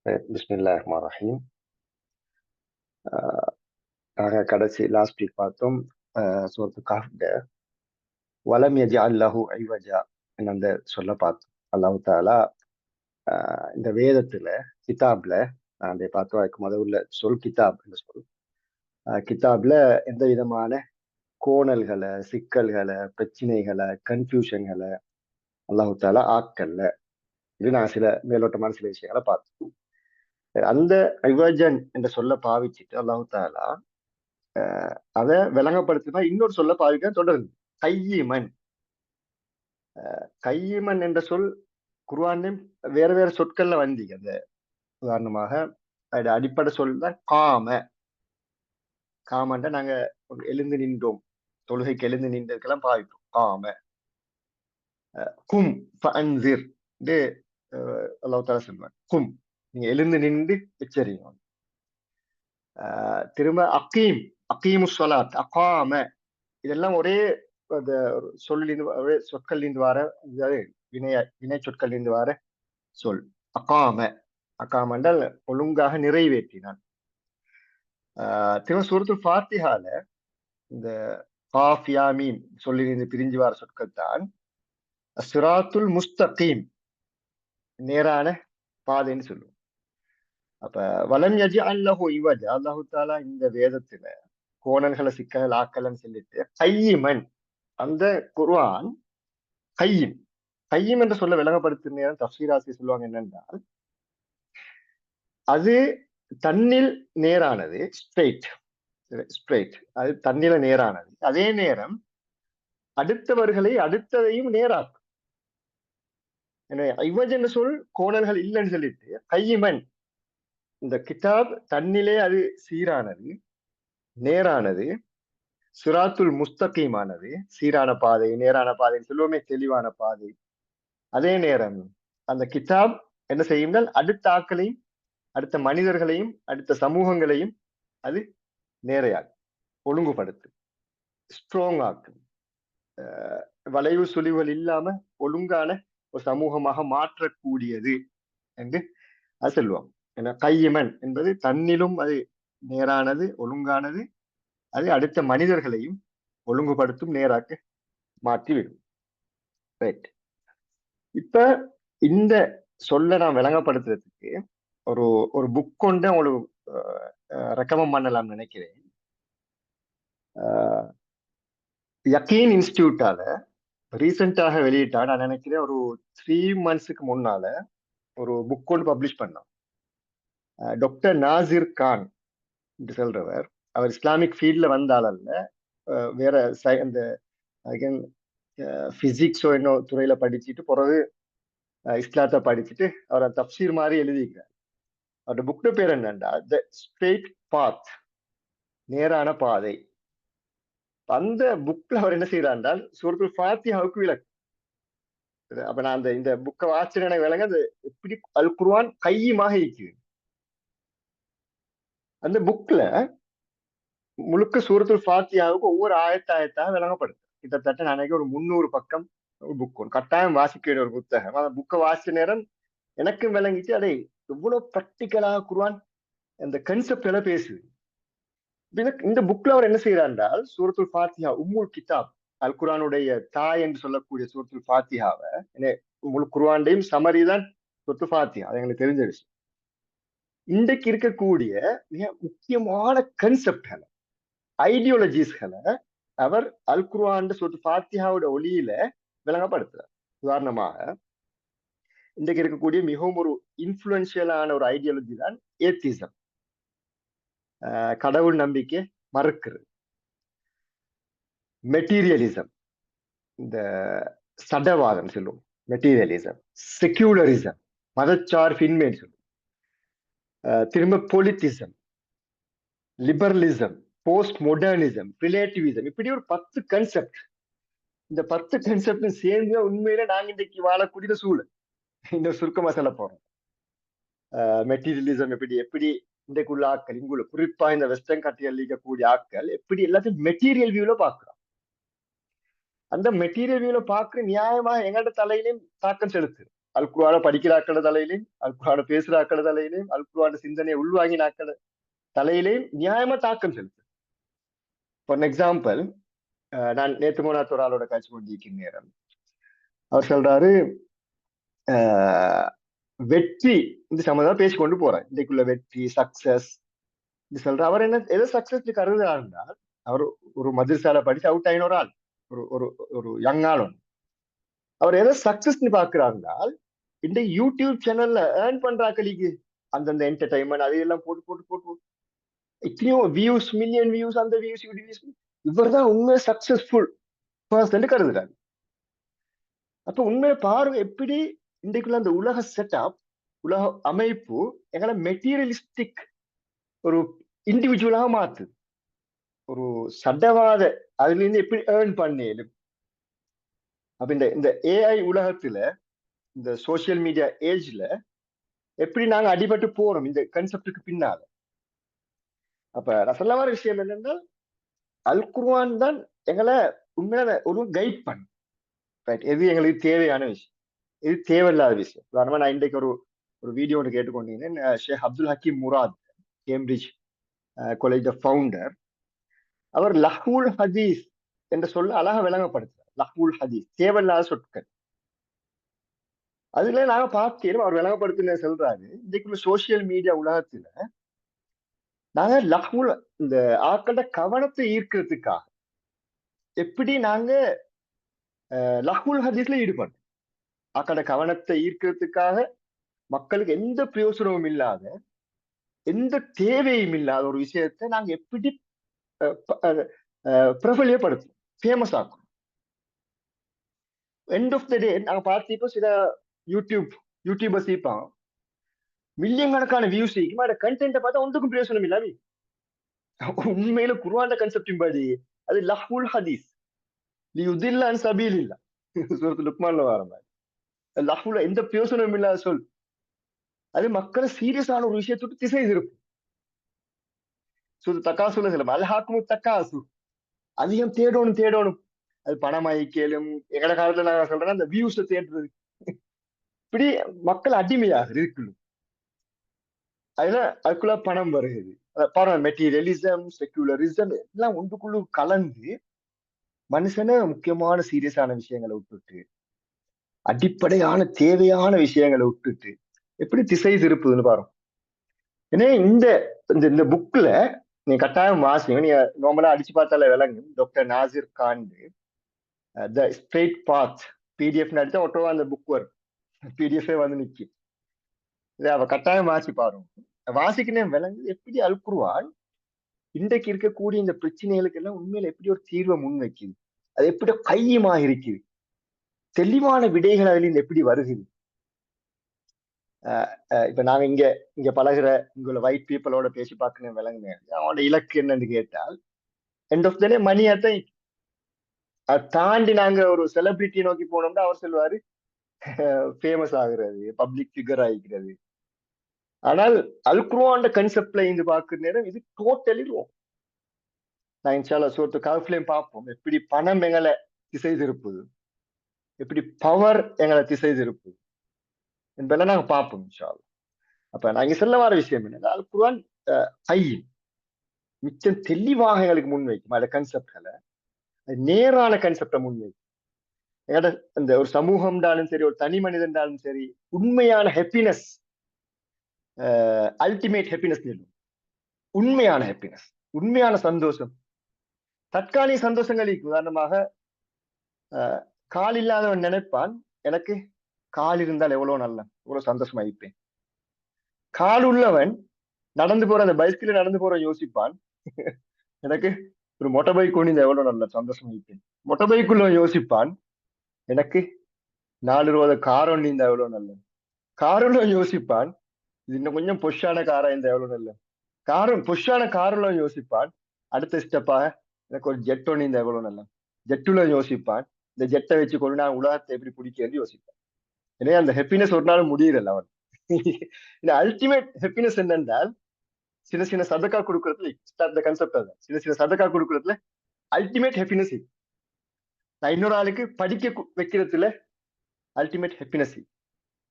பிஸ்மில்லாஹிர்ரஹ்மானிர்ரஹீம். நாங்கள் கடைசி last week பார்த்தோம் சூரத்து கஹ்ஃப்ல வலம் யஜ்அல் லஹு ஐவஜா என்ற அந்த சொல்ல பார்த்தோம். அல்லாஹ் தாலா இந்த வேதத்துல கிதாப்ல அந்த பார்த்தோம். அதுக்கு முதல் உள்ள சொல் கிதாப் என்று சொல். கிதாப்ல எந்த விதமான கோணல்களை, சிக்கல்களை, பிரச்சனைகளை, கன்ஃபியூஷன்களை அல்லாஹ் தாலா ஆக்கல்ல. இது நான் சில மேலோட்டமான சில விஷயங்களை பார்த்தோம். அந்த ஐவஜன் என்ற சொல்ல பாவிச்சுட்டு அல்லாஹ் தாலா அதை விளங்கப்படுத்தினா இன்னொரு சொல்ல பாவிக்க தொடருது. கையிமன். கையிமன் என்ற சொல் குர்ஆன்லயும் வேற வேற சொற்கள்ல வந்தீங்க. அந்த உதாரணமாக அதோட அடிப்படை சொல் தான் காம. காமன்ற நாங்க எழுந்து நின்றோம், தொழுகைக்கு எழுந்து நின்றதுக்கெல்லாம் பாவிப்போம் காம. கும் ஃபஅன்சிர் இது அல்லாஹ் தஆலா சொல்லுவாங்க. கும், நீங்க எழுந்து நின்று எச்சரிங்க. திரும்ப அகீம், அகீமுஸ் ஸலாத், அகாம, இதெல்லாம் ஒரே அந்த சொல்லிலிருந்து ஒரே சொற்களிலிருந்து வர வினை சொற்களிலிருந்து வர சொல். அகாம. அகாம என்றால் ஒழுங்காக நிறைவேற்றினான். திரும்ப சூரத்துல் ஃபாத்திஹால இந்த காஃப் யா மீம் சொல்லிலிருந்து பிரிஞ்சு வர சொற்கள் தான் சிராத்துல் முஸ்தகீம், நேரான பாதைன்னு சொல்லுவோம். அப்ப வலம் யஜ்அல் லஹு இவஜா, அல்லாஹு தாலா இந்த வேதத்துல கோணல்களை, சிக்கல்கள், ஆக்கலன்னு சொல்லிட்டு கையிமன், அந்த குர்ஆன் கையும் கையும் என்று சொல்ல விளங்கப்படுத்தும் நேரம் தஃசீராசி சொல்லுவாங்க என்னென்றால், அது தன்னில் நேரானது, ஸ்ட்ரெயிட். ஸ்ட்ரெயிட், அது தன்னில நேரானது. அதே நேரம் அடுத்தவர்களை அடுத்ததையும் நேராக்கும். எனவே ஐவஜ் என்ற சொல் கோணல்கள் இல்லைன்னு சொல்லிட்டு கையிமன், இந்த கிதாப் தன்னிலே அது சீரானது, நேரானது, சிராத்துல் முஸ்தகீமானது, சீரான பாதை, நேரான பாதைன்னு சொல்லுவோமே, தெளிவான பாதை. அதே நேரம் அந்த கிதாப் என்ன செய்யுங்கள், அடுத்த ஆட்களையும், அடுத்த மனிதர்களையும், அடுத்த சமூகங்களையும் அது நேரையாக்கும், ஒழுங்குபடுத்தும், ஸ்ட்ராங் ஆக்கும். வளைவு சுழிவுகள் இல்லாம ஒழுங்கான ஒரு சமூகமாக மாற்றக்கூடியது என்று அது சொல்லுவோம். ஏன்னா கையமன் என்பது தன்னிலும் அது நேரானது, ஒழுங்கானது, அது அடுத்த மனிதர்களையும் ஒழுங்குபடுத்தும், நேராக்க மாற்றிவிடும். ரைட். இப்ப இந்த சொல்ல நான் விளங்கப்படுத்துறதுக்கு ஒரு ஒரு புக் கொண்டு உங்களுக்கு ரெக்கமெண்ட் பண்ணலாம்னு நினைக்கிறேன். யக்கீன் இன்ஸ்டிடியூட்டால ரீசெண்டாக வெளியிட்டா, நான் நினைக்கிறேன் ஒரு 3 months முன்னால ஒரு புக் ஒன்று பப்ளிஷ் பண்ணோம். டாக்டர் நாசிர் கான் என்று சொல்றவர், அவர் இஸ்லாமிக் ஃபீல்ட்ல வந்தால் அல்ல, வேற அந்த பிசிக்ஸோ இன்னும் துறையில படிச்சுட்டு பிறகு இஸ்லாத்தை படிச்சுட்டு அவர் தப்சீர் மாதிரி எழுதிக்கிறார். அவரோட புக்கு பேர் என்னன்னா த ஸ்ட்ரெயிட் பாத், நேரான பாதை. அந்த புக்ல அவர் என்ன செய்யறாருன்றால் சூரத்துல் ஃபாத்திஹாவுக்கு விளக்கு. அப்ப நான் அந்த இந்த புக்கை வாசிச்சு எனக்கு விளங்க அது எப்படி அல் குர்ஆன் கையுமாக இருக்குது. அந்த புக்ல முழுக்க சூரத்துல் ஃபாத்திஹாவுக்கு ஒவ்வொரு ஆயத்தாக விளங்கப்படுது. கிட்டத்தட்ட நினைக்க ஒரு 300 பக்கம் புக், ஒரு கட்டாயம் வாசிக்க வேண்டிய ஒரு புத்தகம். அந்த புக்கை வாசிச்ச நேரம் எனக்கும் விளங்கிச்சு, அதை எவ்வளவு ப்ராக்டிக்கலாக குர்ஆன் அந்த கன்செப்ட் எல்லாம் பேசுது. இந்த புக்ல அவர் என்ன செய்யறார் என்றால் சூரத்துல் ஃபாத்திஹா உம்முல் கிதாப், அல் குர்ஆனுடைய தாய் என்று சொல்லக்கூடிய சூரத்துல் ஃபாத்திஹாவை, முழு குர்ஆன்டையும் சமரி தான் சூரத்துல் ஃபாத்திஹா, அது எங்களுக்கு தெரிஞ்ச விஷயம். இன்றைக்கு இருக்கக்கூடிய மிக முக்கியமான கன்செப்ட்களை, ஐடியாலஜிஸ்களை அவர் அல் குர்ஆன் சூரத்துல் ஃபாத்திஹாவோட ஒளியில விளங்கப்படுத்துறார். உதாரணமாக இன்றைக்கு இருக்கக்கூடிய மிகவும் ஒரு இன்ஃபுளுன்சியலான ஒரு ஐடியாலஜி தான் ஏத்திசம், கடவுள் நம்பிக்கை மறுக்கிறது. மெட்டீரியலிசம், இந்த சடவாதம் சொல்லுவோம், மெட்டீரியலிசம். செக்யூலரிசம், மதச்சார்பின்மைன்னு சொல்லுவோம். திரும்ப பொலிட்டிசம், லிபரலிசம், போஸ்ட் மாடர்னிசம், ரிலேட்டிவிசம், இப்படி ஒரு 10 கன்செப்ட். இந்த 10 கன்செப்ட் சேர்ந்து உண்மையில நாங்க இன்றைக்கு வாழக்கூடிய சூழல். இந்த சுருக்கமா சொல்ல போறோம். மெட்டீரியலிசம் எப்படி எப்படி இன்றைக்குள்ள ஆட்கள், இங்குள்ள குறிப்பா இந்த வெஸ்டர்ன் கண்ட்ரியில் இருக்கக்கூடிய ஆட்கள் எப்படி எல்லாத்தையும் மெட்டீரியல் வியூல பாக்குறோம். அந்த மெட்டீரியல் வியூல பாக்குற நியாயமா எங்கள்ட தலையிலையும் தாக்கம் செலுத்து. அல் குர்ஆனை படிக்கிற ஆக்கள தலையிலையும், அல் குர்ஆனை பேசுற ஆக்கள தலையிலையும், அல் குர்ஆன் சிந்தனையை உள்வாங்கின ஆக்கள தலையிலையும் நியாயமா தாக்கம் செலுத்து. ஃபார் எக்ஸாம்பிள், நான் நேத்து மூணாத்து ஒரு ஆளோட காட்சி கொண்டிருக்கிற நேரம் அவர் சொல்றாரு, வெற்றி இந்த சம்மந்தம் பேசிக்கொண்டு போறேன், இன்றைக்குள்ள வெற்றி சக்சஸ் இது சொல்ற. அவர் என்ன எதை சக்சஸ் கருதுறாருன்னா, அவர் ஒரு மதுரசால படிச்சு அவுட் ஆயின ஒரு ஆள், ஒரு ஒரு ஒரு யங் ஆள் ஒன்று. அவர் எதை சக்சஸ் பாக்குறாருன்னா, இந்த யூடியூப் சேனல்ல ஏர்ன் பண்றாக்களுக்கு அந்தந்த என்டர்டைன்மெண்ட் அதையெல்லாம் போட்டு போட்டு போட்டு எத்தனையோ வியூஸ், மில்லியன் வியூஸ், அந்த வியூஸ் வியூஸ், இவர் தான் உண்மை சக்சஸ்ஃபுல் பர்சன் கருதுறாரு. அப்ப உண்மையை பாருங்க எப்படி இன்றைக்குள்ள அந்த உலக செட்டப், உலக அமைப்பு எங்களை மெட்டீரியலிஸ்டிக் ஒரு இண்டிவிஜுவலாக மாத்து. ஒரு சட்டவாத அதுல இருந்து எப்படி ஏர்ன் பண்ணேலும். அப்ப இந்த ஏஐ உலகத்துல, இந்த சோசியல் மீடியா ஏஜ்ல எப்படி நாங்க அடிபட்டு போறோம் இந்த கன்செப்டுக்கு பின்னால. அப்ப நான் சொல்ல வர விஷயம் என்னன்னா, அல் குர்ஆன் தான் எங்களை உண்மையான ஒரு கைட் பண்ணு. ரைட், எது எங்களுக்கு தேவையான விஷயம், இது தேவையில்லாத விஷயம். உதாரணமா நான் இன்றைக்கு ஒரு ஒரு வீடியோ ஒன்று கேட்டுக்கொண்டீங்க. Sheikh Abdul Hakim Murad, Cambridge college founder, அவர் லஹ்வுல் ஹதீஸ் என்று சொல்ல அழகா விளங்கப்படுத்துறார். லஹ்வுல் ஹதீஸ் தேவையில்லாத சொற்கள். அதுல நாங்க பார்த்தேன் அவர் விளங்கப்படுத்தின சொல்றாரு, இன்றைக்குள்ள சோசியல் மீடியா உலகத்துல நாங்க லஹ்வுல், இந்த ஆக்களோட கவனத்தை ஈர்க்கிறதுக்காக எப்படி நாங்க லஹ்வுல் ஹதீஸ்ல ஈடுபடுறோம். ஆக்களோட கவனத்தை ஈர்க்கிறதுக்காக மக்களுக்கு எந்த பிரயோசனமும் இல்லாத, எந்த தேவையும் இல்லாத ஒரு விஷயத்தை நாங்க எப்படி பிரபலியப்படுத்தும், ஃபேமஸ் ஆக்கும். எண்ட் ஆஃப் த டே நாங்க பார்த்திப்போ சில யூடியூபர்ஸ் இருப்பாங்க, மில்லியன் கணக்கான வியூஸ் இருக்குமா, அந்த கண்டென்ட்டை பார்த்தா ஒன்றுக்கும் பிரயோசனம் இல்லாம. உண்மையில குர்ஆன் கன்செப்டின் படி அது லஹ்வுல் ஹதீஸ் லியுதில்ல அன் சபீலில்லாஹ், சூரத்துல் லுக்மான்ல வர மாதிரி லஹ்வுல் எந்த பிரயோசனமும் இல்லாத சொல். அது மக்களை சீரியஸான ஒரு விஷயத்தோடு திசை திருப்பும். தக்காசுல சில அல்ஹாக்குமு தக்காசு, அதிகம் தேடணும் தேடணும். அது பணமாயிக்கலும், எங்கட காலத்துல நாங்க சொல்றேன்னா அந்த வியூஸ் தேடுறது, இப்படி மக்கள் அடிமையாக இருக்குல்ல. அதுல அதுக்குள்ள பணம் வருகிறது. பணம், மெட்டீரியலிசம், செக்குலரிசம் எல்லாம் ஒன்றுக்குள்ள கலந்து மனுஷனை முக்கியமான சீரியஸான விஷயங்களை விட்டுட்டு, அடிப்படையான தேவையான விஷயங்களை விட்டுட்டு எப்படி திசை திருப்புதுன்னு பாருங்க. ஏன்னா இந்த இந்த புக்ல நீ கட்டாயம் வாசிங்க. நீங்க நார்மலா அடிச்சு பார்த்தாலே விளங்கும். Doctor Nasir Khan the straight path PDF அடிச்சா ஒட்டோவா அந்த புக் வரும், பிடிஎஃப் வந்து நிக்கி. இதை அவ கட்டாயம் வாசி பாருங்க. வாசிக்கணும் விளங்கு எப்படி அல் குர்ஆன் இன்றைக்கு இருக்கக்கூடிய இந்த பிரச்சனைகளுக்கு எல்லாம் உண்மையில எப்படி ஒரு தீர்வை முன் வைக்குது, அது எப்படி கையமாக இருக்குது, தெளிவான விடைகள் அதுல இருந்து எப்படி வருகிறது. இப்ப நாங்க இங்க இங்க பழகுற இங்குள்ள ஒயிட் பீப்புளோட பேசி பார்க்கணும் விளங்குங்க. அவனோட இலக்கு என்னன்னு கேட்டால் எண்ட் ஆஃப் த டே மணியாத்தான். அதை தாண்டி நாங்க ஒரு செலிபிரிட்டி நோக்கி போனோம்னா அவர் சொல்லுவாரு ஃபேமஸ் ஆகுறது, பப்ளிக் ஃபிகர் ஆகிக்கிறது. ஆனால் அல் குர்ஆன் கன்செப்ட்ல இருந்து பார்க்கிற நேரம் இது டோட்டலி ரோங். நான் இன்ஷால்லா சூரத்து கஹ்ஃப்லயும் பார்ப்போம் எப்படி பணம் எங்களை திசை திருப்புது, எப்படி பவர் எங்களை திசை திருப்புது என்பதெல்லாம் நாங்க பார்ப்போம் இன்ஷால்லா. அப்ப நான் இங்க சொல்ல வர விஷயம் என்ன, அல் குர்ஆன் ஹை மிச்சம் தெளிவாக எங்களுக்கு முன்வைக்கும் அந்த கன்செப்ட்களை, நேரான கன்செப்டை முன்வைக்கும். எங்கட இந்த ஒரு சமூகம்டாலும் சரி, ஒரு தனி மனிதன்டாலும் சரி, உண்மையான ஹாப்பினஸ், அல்டிமேட் ஹாப்பினஸ், உண்மையான ஹாப்பினஸ், உண்மையான சந்தோஷம். தற்காலிக சந்தோஷங்களுக்கு உதாரணமாக கால் இல்லாதவன் நினைப்பான், எனக்கு கால் இருந்தால் எவ்வளவு நல்ல, எவ்வளவு சந்தோஷமா இருப்பேன். கால் உள்ளவன் நடந்து போற அந்த பைஸ்கில் நடந்து போற யோசிப்பான், எனக்கு ஒரு மொட்டை பைக் கொண்டு எவ்வளவு நல்ல சந்தோஷமா இருப்பேன். மொட்டை பைக்குள்ள யோசிப்பான், எனக்கு 4 ரூபா கார் ஒண்ணு இந்த எவ்வளவு நல்ல. காருள்ள யோசிப்பான், இது இன்னும் கொஞ்சம் பொஷான காரா இந்த எவ்வளவு நல்ல. பொஷான காருள்ள யோசிப்பான், அடுத்த ஸ்டெப்பாக எனக்கு ஒரு ஜெட் ஒண்ணு இந்த எவ்வளவு நல்ல. ஜெட்டுல யோசிப்பான், இந்த ஜெட்டை வச்சு கொண்டு நான் உலகத்தை எப்படி பிடிக்கிறது யோசிப்பான். எனவே அந்த ஹாப்பினஸ் ஒரு நாள் முடியல அவன். இந்த அல்டிமேட் ஹாப்பினஸ் என்னென்றால், சின்ன சின்ன சதக்கா கொடுக்கறதுல ஸ்டார்ட் த கன்செப்ட். அதான் சின்ன சின்ன சதக்கா கொடுக்கறதுல அல்டிமேட் ஹாப்பினஸ். நான் இன்னொரு ஆளுக்கு படிக்க வைக்கிறதுல அல்டிமேட் ஹாப்பினஸ்.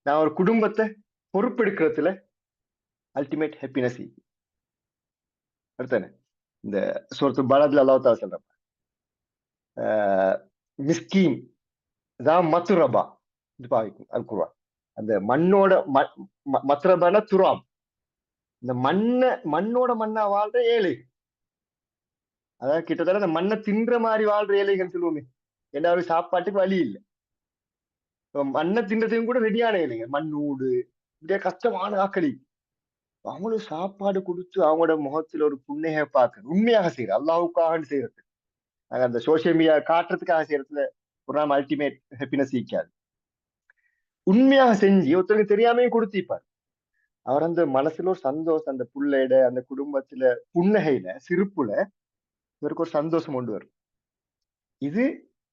நான் ஒரு குடும்பத்தை பொறுப்பெடுக்கிறதுல அல்டிமேட் ஹாப்பினஸ். அடுத்தானே இந்த சூரத்து பலத்ல அல்லாஹ் தஆலா சொல்றான், மிஸ்கீம் தான் மத்துரபா. இது பாவிக்கும் அல் குர்ஆன். அந்த மண்ணோட மத்ரபான துராப், இந்த மண்ணோட மண்ணா வாழ்ற ஏழை. அதாவது கிட்டத்தட்ட அந்த மண்ணை தின்ற மாதிரி வாழ்ற ஏழைகள் சொல்லுவோமே, எல்லாரும் சாப்பாட்டுக்கு வழி இல்லை. மண்ணை தின்றதையும் கூட ரெடியான ஏழைங்க, மண்ணூடு இப்படியே கஷ்டமான ஆக்களி. அவங்களும் சாப்பாடு கொடுத்து அவங்களோட முகத்துல ஒரு புன்னகைய பார்க்க உண்மையாக செய்யற அல்லாஹ்வுக்காக செய்யறது. நாங்க அந்த சோசியல் மீடியா காட்டுறதுக்காக செய்யறதுல ஒரு நாள் அல்டிமேட் ஹாப்பினஸ் ஈக்காது. உண்மையாக செஞ்சு ஒருத்தருக்கு தெரியாமையும் கொடுத்திப்பார். அவர் அந்த மனசுல ஒரு சந்தோஷம், அந்த புள்ளையிட அந்த குடும்பத்துல புன்னகையில சிரிப்புல இவருக்கு ஒரு சந்தோஷம் கொண்டு வரும். இது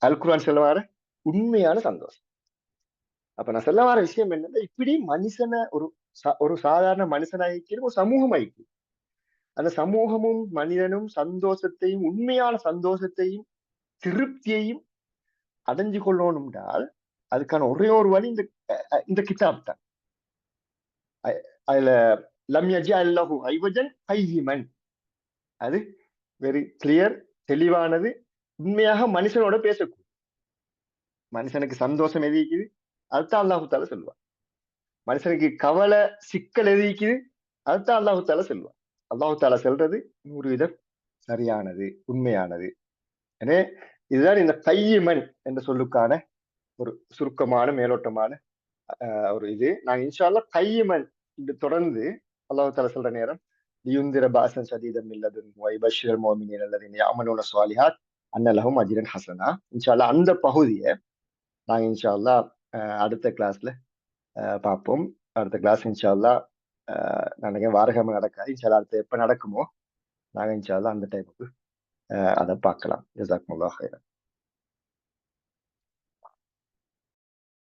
அல் குர்ஆன் சொல்ல வர உண்மையான சந்தோஷம். அப்ப நான் சொல்ல வர விஷயம் என்னன்னா, இப்படி மனுஷனை ஒரு சாதாரண மனுஷனாய்க்கு ஒரு சமூகம் ஆயிக்கு. அந்த சமூகமும் மனிதனும் சந்தோஷத்தையும் உண்மையான சந்தோஷத்தையும் திருப்தியையும் அடைஞ்சு கொள்ளணும் என்றால் அதுக்கான ஒரே ஒரு வழி இந்த கிதாப் தான். அதுல லம் யஜ்அல் லஹு ஐவஜன் கையிமன், அது வெரி கிளியர், தெளிவானது. உண்மையாக மனுஷனோட பேசக்கூடும். மனுஷனுக்கு சந்தோஷம் எதிக்குது, அதுதான் அல்லாஹு தாலா சொல்லுவான். மனுஷனுக்கு கவலை சிக்கல் எதிக்குது, அதுதான் அல்லாஹு தாலா சொல்லுவான். அல்லாஹு தாலா சொல்றது 100% சரியானது, உண்மையானது. எனவே இதுதான் இந்த கையிமன் என்ற சொல்லுக்கான ஒரு சுருக்கமான மேலோட்டமான ஒரு இது. நாங்க இன்ஷா அல்லாஹ் கையிமன் இது தொடர்ந்து அல்லாஹு தாலா சொல்ற நேரம் லியுந்திர பாசன் சதீதம் இல்லதுன் வைபஷிரல் மோமினின் அல்லதின் யாமலூன ஸாலிஹாத் அன்ன லஹும் அஜ்ரன் ஹஸனா. இன்ஷா அல்லாஹ் அந்த பகுதியை நாங்க இன்ஷா அல்லாஹ் அடுத்த கிளாஸ்ல பார்ப்போம். அடுத்த கிளாஸ் இன்ஷா அல்லாஹ் நினைக்கிறேன் வாரகிழமை நடக்காது. இன்ஷா அல்லாஹ் அடுத்த எப்ப நடக்குமோ நாங்க இன்ஷா அல்லாஹ் அந்த டைமுக்கு அதை பார்க்கலாம். ஜஸாக்குமுல்லாஹ் ஹைரன்.